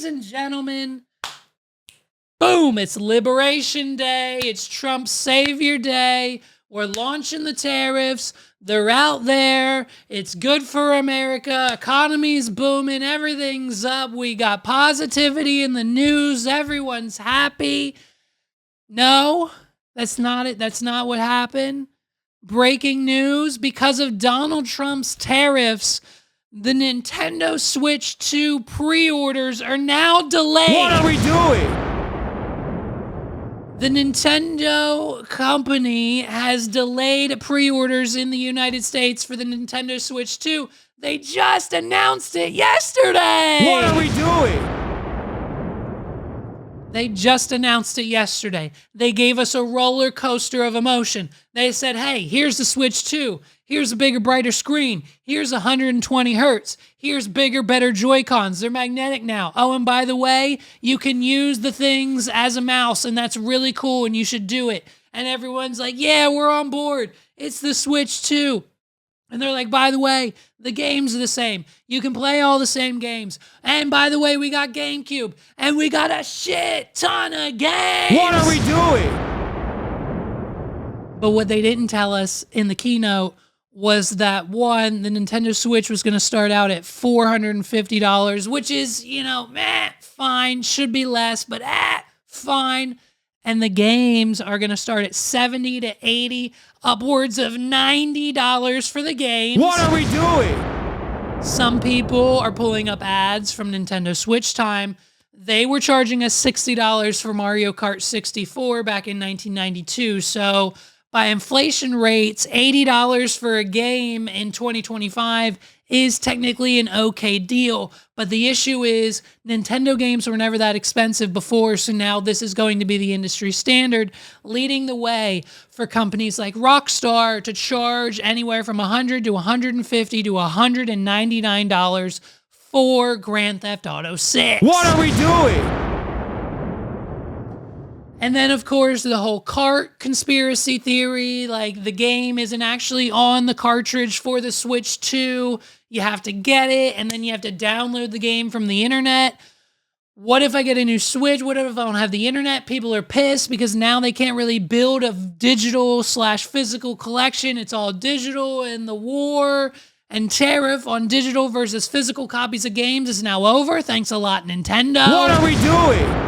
ladies and gentlemen, boom, it's Liberation Day. It's Trump's Savior Day. We're launching the tariffs. They're out there. It's good for America. Economy's booming. Everything's up. We got positivity in the news. Everyone's happy. No, that's not it. That's not what happened. Breaking news, because of Donald Trump's tariffs, the Nintendo Switch 2 pre-orders are now delayed. What are we doing? The Nintendo company has delayed pre-orders in the United States for the Nintendo Switch 2. They just announced it yesterday. What are we doing? They just announced it yesterday. They gave us a roller coaster of emotion. They said, hey, here's the Switch 2. Here's a bigger, brighter screen. Here's 120 hertz. Here's bigger, better Joy-Cons. They're magnetic now. Oh, and by the way, you can use the things as a mouse, and that's really cool, and you should do it. And everyone's like, yeah, we're on board. It's the Switch 2. And they're like, by the way, the games are the same. You can play all the same games. And by the way, we got GameCube. And we got a shit ton of games. What are we doing? But what they didn't tell us in the keynote was that, one, the Nintendo Switch was going to start out at $450, which is, fine. Should be less, but fine. And the games are going to start at $70 to $80, upwards of $90 for the games. What are we doing? Some people are pulling up ads from Nintendo Switch Time. They were charging us $60 for Mario Kart 64 back in 1992. So by inflation rates, $80 for a game in 2025 is technically an okay deal. But the issue is Nintendo games were never that expensive before, so now this is going to be the industry standard, leading the way for companies like Rockstar to charge anywhere from $100 to $150 to $199 for Grand Theft Auto 6. What are we doing? And then, of course, the whole cart conspiracy theory, like the game isn't actually on the cartridge for the Switch 2. You have to get it, and then you have to download the game from the internet. What if I get a new Switch? What if I don't have the internet? People are pissed because now they can't really build a digital/physical collection. It's all digital, and the war and tariff on digital versus physical copies of games is now over. Thanks a lot, Nintendo. What are we doing?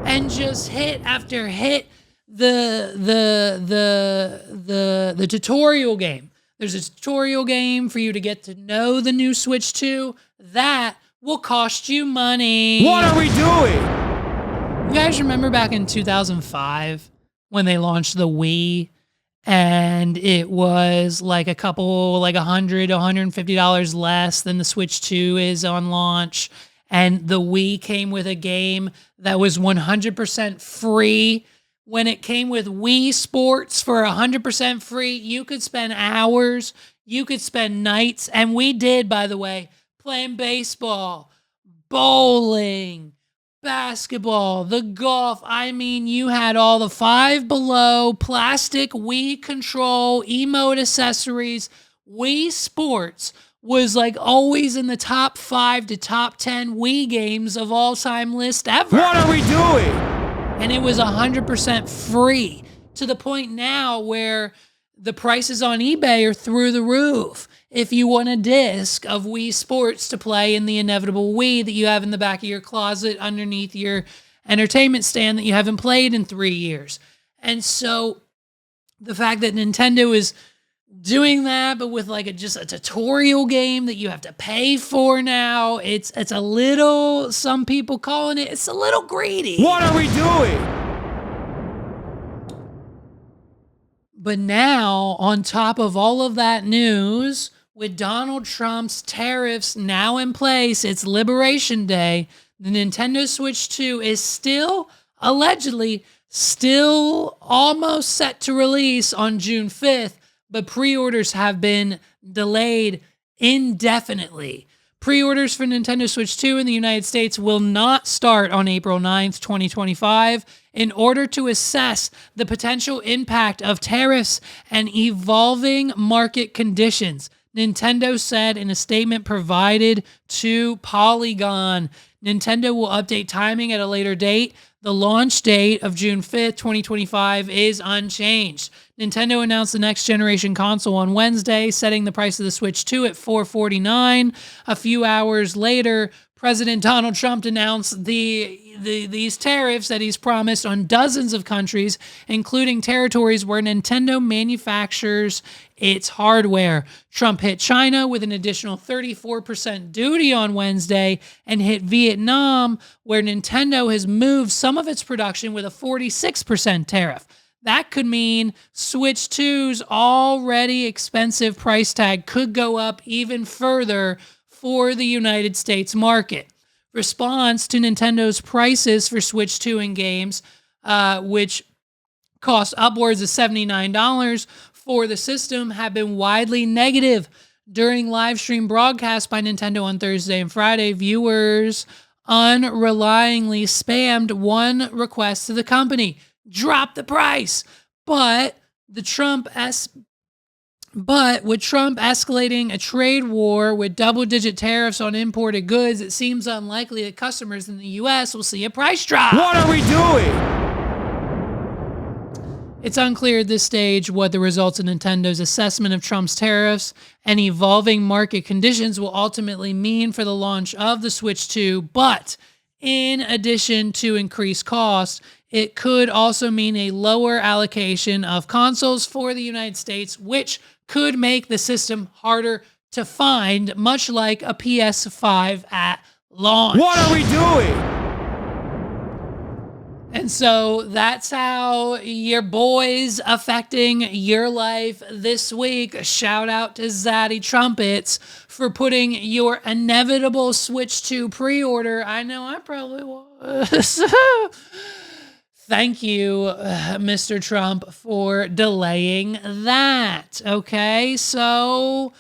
And just hit after hit the tutorial game. There's a tutorial game for you to get to know the new Switch 2. That will cost you money. What are we doing? You guys remember back in 2005 when they launched the Wii and it was like $100, $150 less than the Switch 2 is on launch? And the Wii came with a game that was 100% free. When it came with Wii Sports for 100% free, you could spend hours, you could spend nights, and we did, by the way, playing baseball, bowling, basketball, the golf. I mean, you had all the Five Below, plastic Wii control, emote accessories. Wii Sports was like always in the top 5 to top 10 Wii games of all time list ever. What are we doing? And it was 100% free, to the point now where the prices on eBay are through the roof. If you want a disc of Wii Sports to play in the inevitable Wii that you have in the back of your closet underneath your entertainment stand that you haven't played in 3 years. And so the fact that Nintendo is doing that, but with like just a tutorial game that you have to pay for now, it's a little, some people calling it's a little greedy. What are we doing? But now, on top of all of that news, with Donald Trump's tariffs now in place, it's Liberation Day, the Nintendo Switch 2 is still, allegedly, still almost set to release on June 5th. But pre-orders have been delayed indefinitely. Pre-orders for Nintendo Switch 2 in the United States will not start on April 9th, 2025, in order to assess the potential impact of tariffs and evolving market conditions, Nintendo said in a statement provided to Polygon. Nintendo will update timing at a later date. The launch date of June 5th, 2025 is unchanged. Nintendo announced the next generation console on Wednesday, setting the price of the Switch 2 at $449. A few hours later, President Donald Trump announced these tariffs that he's promised on dozens of countries, including territories where Nintendo manufactures its hardware. Trump hit China with an additional 34% duty on Wednesday and hit Vietnam, where Nintendo has moved some of its production with a 46% tariff. That could mean Switch 2's already expensive price tag could go up even further for the United States market. Response to Nintendo's prices for Switch 2 and games, which cost upwards of $79 for the system, have been widely negative. During live stream broadcasts by Nintendo on Thursday and Friday, viewers unreliably spammed one request to the company: drop the price. But with Trump escalating a trade war with double-digit tariffs on imported goods, it seems unlikely that customers in the U.S. will see a price drop. What are we doing? It's unclear at this stage what the results of Nintendo's assessment of Trump's tariffs and evolving market conditions will ultimately mean for the launch of the Switch 2, but in addition to increased costs, it could also mean a lower allocation of consoles for the United States, which could make the system harder to find, much like a PS5 at launch. What are we doing? And so that's how your boy's affecting your life this week. Shout out to Zaddy Trumpets for putting your inevitable Switch 2 pre-order. I know I probably was. Thank you, Mr. Trump, for delaying that. Okay, so